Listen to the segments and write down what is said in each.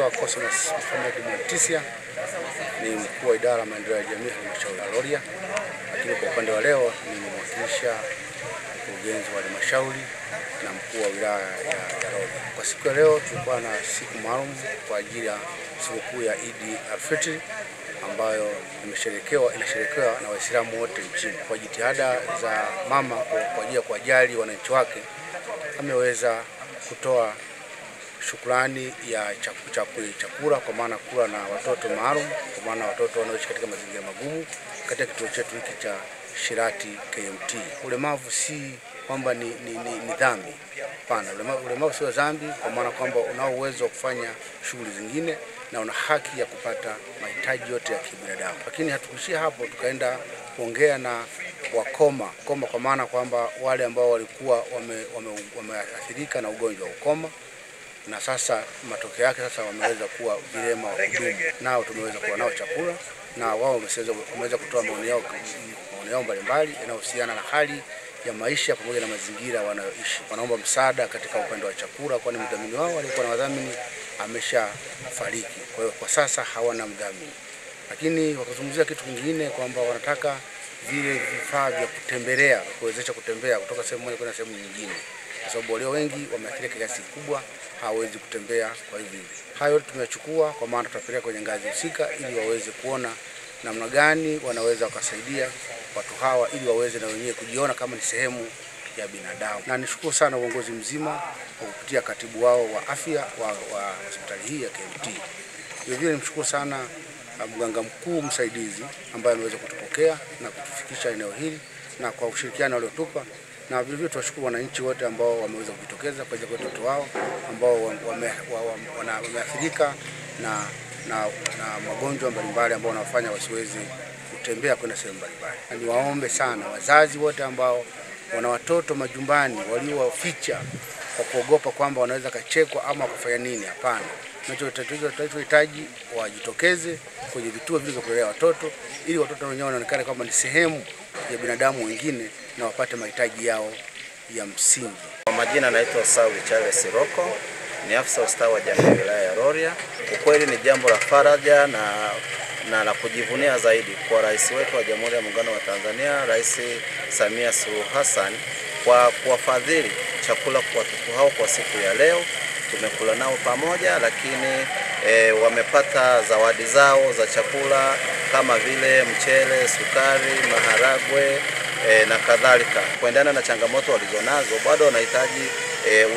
Naitwa Cosmas Mohamed Mwantisia, ni mkuu wa idara ya maendeleo ya jamii halmashauri ya Rorya, lakini kwa upande wa leo nimemwakilisha mkurugenzi wa halmashauri na mkuu wa wilaya ya Rorya. Kwa siku ya leo tulikuwa na siku maalum kwa ajili ya sikukuu ya Eid al-Fitr ambayo inasherekewa na Waislamu wote nchini. Kwa jitihada za mama kwa ajili ya kuwajali wananchi wake, ameweza kutoa shukrani ya chakula kwa maana kula na watoto maalum, kwa maana watoto wanaoishi katika mazingira magumu katika kituo chetu hiki cha Shirati KMT. Ulemavu si kwamba ni dhambi. Hapana, ulemavu sio dhambi, kwa maana kwamba unao uwezo wa kufanya shughuli zingine na una haki ya kupata mahitaji yote ya kibinadamu. Lakini hatukuishia hapo, tukaenda kuongea na wakoma kwa maana kwamba wale ambao walikuwa wameathirika na ugonjwa wa ukoma, na sasa matokeo yake sasa wameweza kuwa vilema wa kudumu. Nao tumeweza kuwa nao chakula na wao wameweza kutoa maoni yao mbalimbali yanayohusiana na hali ya maisha pamoja na mazingira wanayoishi. Wanaomba msaada katika upande wa chakula, kwani mdhamini wao alikuwa na wadhamini ameshafariki. Kwa hiyo kwa sasa hawana mdhamini. Lakini wakazungumzia kitu kingine kwamba wanataka vile vifaa vya kutembelea, kuwezesha kutembea kutoka sehemu moja kwenda sehemu nyingine, kwa sababu walio wengi wameathirika kiasi kikubwa, hawawezi kutembea. Kwa hivyo hayo tumeyachukua, kwa maana tutapeleka kwenye ngazi husika ili waweze kuona namna gani wanaweza wakasaidia watu hawa ili waweze na wenyewe kujiona kama ni sehemu ya binadamu. Na nishukuru sana uongozi mzima kwa kupitia katibu wao wa afya wa hospitali hii ya KMT. Vile nimshukuru sana mganga mkuu msaidizi ambaye ameweza kutupokea na kutufikisha eneo hili na kwa ushirikiano aliotupa, na vile tunashukuru wananchi wote ambao wameweza kujitokeza kwa ajili ya watoto wao ambao wameathirika na magonjwa mbalimbali ambao wanafanya wasiwezi kutembea kwenda sehemu mbalimbali. Na niwaombe sana wazazi wote ambao wana watoto majumbani waliowaficha kwa kuogopa kwamba wanaweza kachekwa ama kufanya nini. Hapana, tunachohitaji wajitokeze kwenye vituo vile vya kulelea watoto ili watoto wenyewe waonekane kama ni sehemu ya binadamu wengine na wapate mahitaji yao ya msingi. Kwa majina naitwa Sawi Charles Siroko, ni afisa ustawi wa jamii wilaya ya Rorya. Ukweli ni jambo la faraja na la kujivunia zaidi kwa rais wetu wa Jamhuri ya Muungano wa Tanzania, Rais Samia Suluhu Hassan, kwa kuwafadhili chakula kwa watoto hao kwa siku ya leo. Tumekula nao pamoja, lakini wamepata zawadi zao za chakula kama vile mchele, sukari, maharagwe na kadhalika. Kuendana na changamoto walizonazo, bado wanahitaji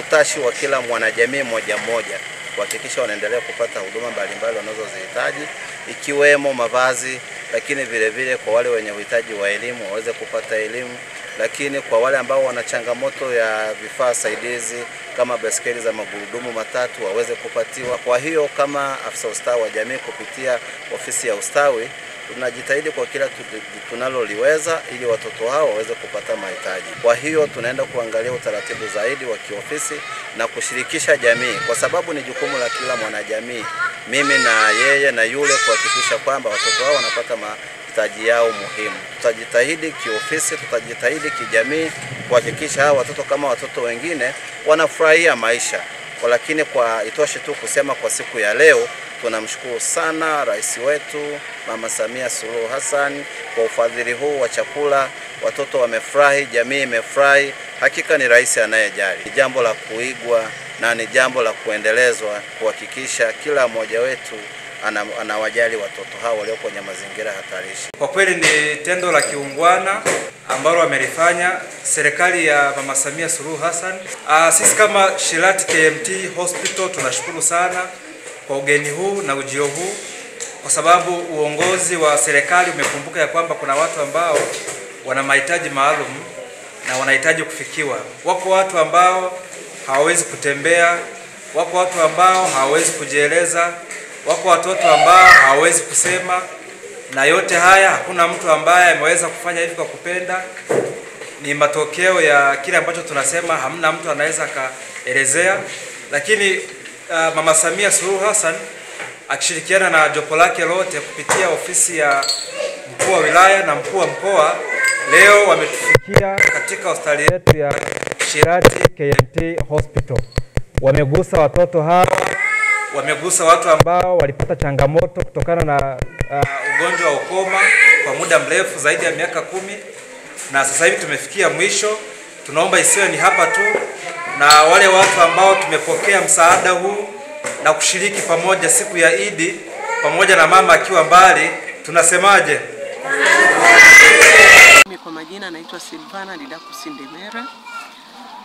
utashi wa kila mwanajamii mmoja kuhakikisha wanaendelea kupata huduma mbalimbali wanazozihitaji, ikiwemo mavazi, lakini vile vile kwa wale wenye uhitaji wa elimu waweze kupata elimu, lakini kwa wale ambao wana changamoto ya vifaa saidizi kama baiskeli za magurudumu matatu waweze kupatiwa. Kwa hiyo kama afisa ustawi wa jamii kupitia ofisi ya ustawi, tunajitahidi kwa kila tunaloliweza ili watoto hao waweze kupata mahitaji. Kwa hiyo tunaenda kuangalia utaratibu zaidi wa kiofisi na kushirikisha jamii, kwa sababu ni jukumu la kila mwanajamii, mimi na yeye na yule, kuhakikisha kwamba watoto hao wanapata mahitaji yao muhimu. Tutajitahidi kiofisi, tutajitahidi kijamii kuhakikisha hao watoto kama watoto wengine wanafurahia maisha. Lakini kwa itoshe tu kusema kwa siku ya leo tunamshukuru sana rais wetu Mama Samia Suluhu Hassan kwa ufadhili huu wa chakula. Watoto wamefurahi, jamii imefurahi. Hakika ni rais anayejali. Ni jambo la kuigwa na ni jambo la kuendelezwa, kuhakikisha kila mmoja wetu anawajali watoto hao walio kwenye mazingira hatarishi. Kwa kweli ni tendo la kiungwana ambalo wamelifanya serikali ya Mama Samia Suluhu Hassan. Sisi kama Shirati KMT Hospital tunashukuru sana kwa ugeni huu na ujio huu, kwa sababu uongozi wa serikali umekumbuka ya kwamba kuna watu ambao wana mahitaji maalum na wanahitaji kufikiwa. Wako watu ambao hawawezi kutembea, wako watu ambao hawawezi kujieleza, wako watoto ambao hawawezi kusema, na yote haya hakuna mtu ambaye ameweza kufanya hivi kwa kupenda. Ni matokeo ya kile ambacho tunasema hamna mtu anaweza kaelezea, lakini Mama Samia Suluhu Hassan akishirikiana na jopo lake lote kupitia ofisi ya mkuu wa wilaya na mkuu wa mkoa, leo wametufikia katika hospitali yetu ya Shirati KMT Hospital. Wamegusa watoto hawa wamegusa watu ambao walipata changamoto kutokana na ugonjwa wa ukoma kwa muda mrefu zaidi ya miaka 10, na sasa hivi tumefikia mwisho. Tunaomba isiwe ni hapa tu, na wale watu ambao tumepokea msaada huu na kushiriki pamoja siku ya Idi pamoja na mama akiwa mbali, tunasemaje? Kwa majina naitwa Silvana Didaku Sindemera,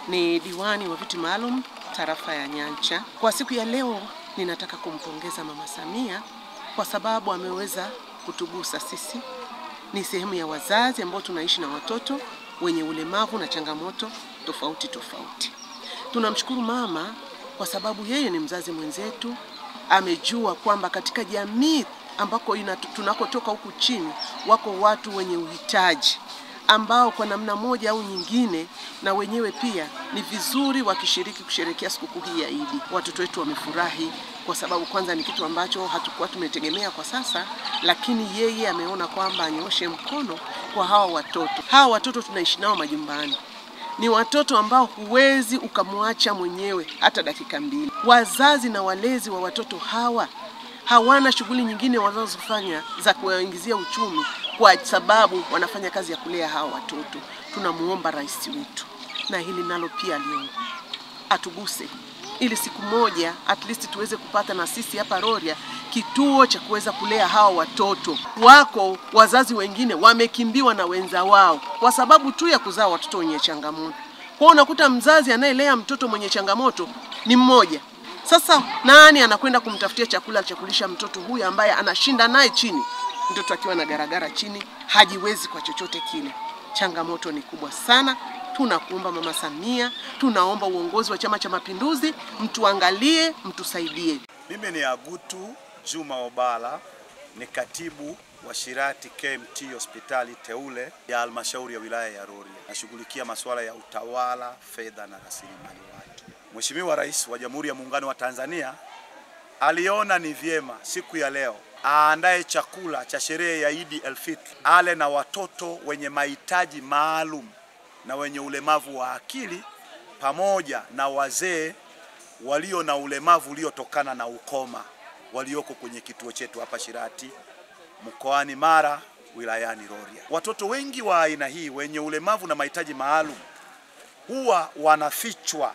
ni diwani wa viti maalum tarafa ya Nyancha. Kwa siku ya leo ninataka kumpongeza Mama Samia kwa sababu ameweza kutugusa sisi. Ni sehemu ya wazazi ambao tunaishi na watoto wenye ulemavu na changamoto tofauti tofauti. Tunamshukuru mama kwa sababu yeye ni mzazi mwenzetu, amejua kwamba katika jamii ambako tunakotoka huku chini wako watu wenye uhitaji ambao kwa namna moja au nyingine na wenyewe pia ni vizuri wakishiriki kusherehekea sikukuu hii ya Idi. Watoto wetu wamefurahi kwa sababu kwanza ni kitu ambacho hatukuwa tumetegemea kwa sasa, lakini yeye ameona kwamba anyoshe mkono kwa hawa watoto. Hawa watoto tunaishi nao majumbani. Ni watoto ambao huwezi ukamwacha mwenyewe hata dakika mbili. Wazazi na walezi wa watoto hawa hawana shughuli nyingine wanazofanya za kuwaingizia uchumi kwa sababu wanafanya kazi ya kulea hawa watoto. Tunamuomba rais wetu na hili nalo pia aliomba atuguse ili siku moja at least tuweze kupata na sisi hapa Rorya kituo cha kuweza kulea hawa watoto. Wako wazazi wengine wamekimbiwa na wenza wao kwa sababu tu ya kuzaa watoto wenye changamoto. Kwa hiyo unakuta mzazi anayelea mtoto mwenye changamoto ni mmoja. Sasa nani anakwenda kumtafutia chakula cha kulisha mtoto huyu ambaye anashinda naye chini? Mtoto akiwa na garagara chini hajiwezi kwa chochote kile. Changamoto ni kubwa sana. Tunakuomba Mama Samia, tunaomba uongozi wa Chama cha Mapinduzi mtuangalie, mtusaidie. Mimi ni Agutu Juma Obala, ni katibu wa Shirati KMT hospitali teule ya halmashauri ya wilaya ya Rorya. Nashughulikia masuala ya utawala, fedha na rasilimali watu. Mheshimiwa Rais wa Jamhuri ya Muungano wa Tanzania aliona ni vyema siku ya leo aandae chakula cha sherehe ya Idi el-Fitr ale na watoto wenye mahitaji maalum na wenye ulemavu wa akili pamoja na wazee walio na ulemavu uliotokana na ukoma walioko kwenye kituo chetu hapa Shirati mkoani Mara wilayani Rorya. Watoto wengi wa aina hii wenye ulemavu na mahitaji maalum huwa wanafichwa,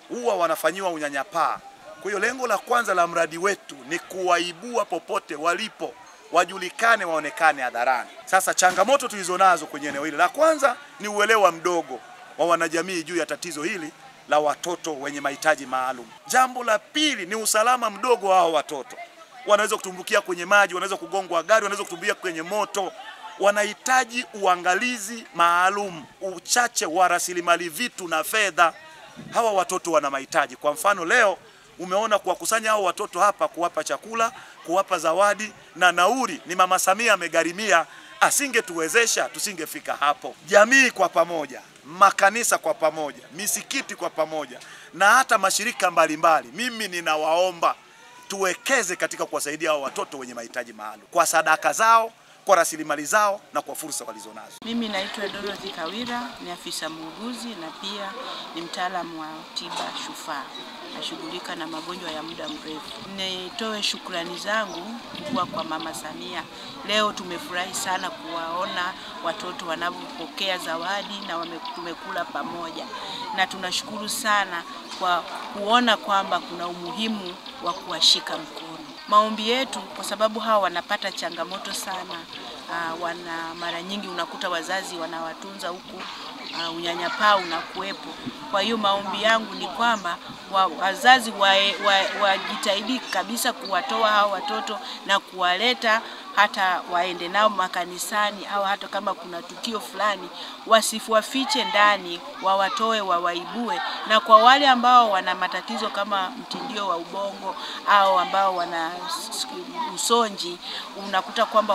huwa wanafanyiwa unyanyapaa. Kwa hiyo lengo la kwanza la mradi wetu ni kuwaibua popote walipo, wajulikane, waonekane hadharani. Sasa changamoto tulizonazo kwenye eneo hili, la kwanza ni uelewa mdogo wa wanajamii juu ya tatizo hili la watoto wenye mahitaji maalum. Jambo la pili ni usalama mdogo wa hao watoto. Wanaweza kutumbukia kwenye maji, wanaweza kugongwa gari, wanaweza kutumbukia kwenye moto. Wanahitaji uangalizi maalum, uchache wa rasilimali vitu na fedha. Hawa watoto wana mahitaji. Kwa mfano leo umeona kuwakusanya hao watoto hapa, kuwapa chakula, kuwapa zawadi na nauli ni Mama Samia amegharimia. Asingetuwezesha tusingefika hapo. Jamii kwa pamoja, makanisa kwa pamoja, misikiti kwa pamoja na hata mashirika mbalimbali, mimi ninawaomba tuwekeze katika kuwasaidia hao watoto wenye mahitaji maalum kwa sadaka zao, kwa rasilimali zao na kwa fursa walizonazo. Mimi naitwa Dorothy Kawira, ni afisa muuguzi na pia ni mtaalamu wa tiba shufaa. Nashughulika na magonjwa ya muda mrefu. Nitoe shukrani zangu kwa Mama Samia. Leo tumefurahi sana kuwaona watoto wanapopokea zawadi na tumekula pamoja. Na tunashukuru sana kwa kuona kwamba kuna umuhimu wa kuwashika mkono. Maombi yetu kwa sababu hawa wanapata changamoto sana. Mara nyingi unakuta wazazi wanawatunza huku, unyanyapaa unakuwepo. Kwa hiyo maombi yangu ni kwamba wazazi wajitahidi kabisa kuwatoa hao watoto na kuwaleta hata waende nao makanisani, au hata kama kuna tukio fulani wasifuafiche ndani, wawatoe, wawaibue. Na kwa wale ambao wana matatizo kama mtindio wa ubongo au ambao wana usonji, unakuta kwamba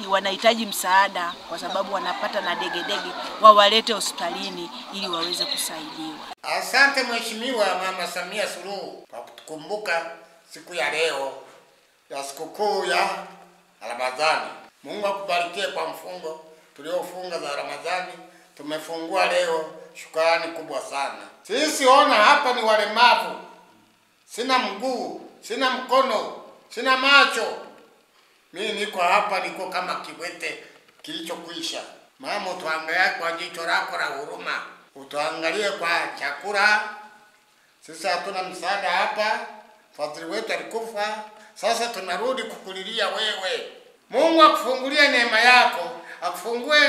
wanahitaji msaada kwa sababu wanapata na degedege, wawalete hospitalini ili waweze kusaidiwa. Asante Mheshimiwa Mama Samia Suluhu kwa kutukumbuka siku ya leo ya sikukuu ya Ramadhani. Mungu akubarikie kwa mfungo tuliofunga za Ramadhani. Tumefungua leo, shukrani kubwa sana. Sisi ona hapa ni walemavu. Sina mguu, sina mkono, sina macho. Mimi niko hapa, niko kama kiwete kilichokwisha. Mama, utuangalie kwa jicho lako la huruma, utuangalie kwa chakula. Sisi hatuna msaada hapa, fadhili wetu alikufa, sasa tunarudi kukulilia wewe. Mungu akufungulie neema yako, akufungue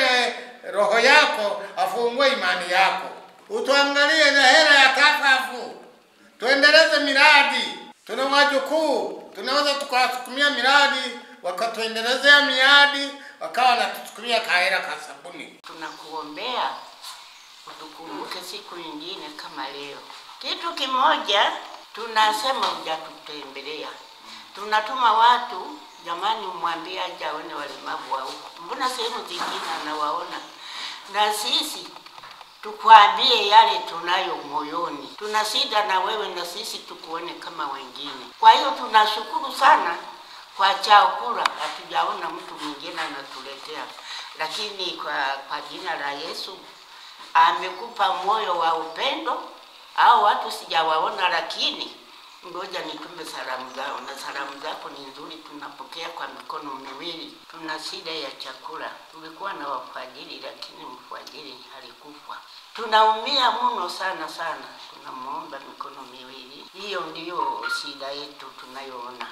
roho yako, afungue imani yako. Utuangalie na hela ya kafafu, tuendeleze miradi. Tuna wajukuu, tunaweza tukawasukumia miradi, wakatuendelezea miradi, wakawa natusukumia kahera ka sabuni. Tunakuombea utukumbuke siku nyingine kama leo. Kitu kimoja tunasema hujatutembelea. Tunatuma watu, jamani, umwambie aje aone walemavu wa huko. Mbona sehemu zingine anawaona? Na sisi tukwambie yale tunayo moyoni. Tuna shida na wewe, na sisi tukuone kama wengine. Kwa hiyo tunashukuru sana kwa chakula, hatujaona mtu mwingine anatuletea. Lakini kwa jina la Yesu amekupa moyo wa upendo. Hao watu sijawaona, lakini ngoja nitume salamu zao, na salamu zako ni nzuri, tunapokea kwa mikono miwili. Tuna shida ya chakula, tulikuwa na wafadhili lakini mfadhili alikufa. Tunaumia mno sana sana, tunamuomba mikono miwili. Hiyo ndiyo shida yetu tunayoona.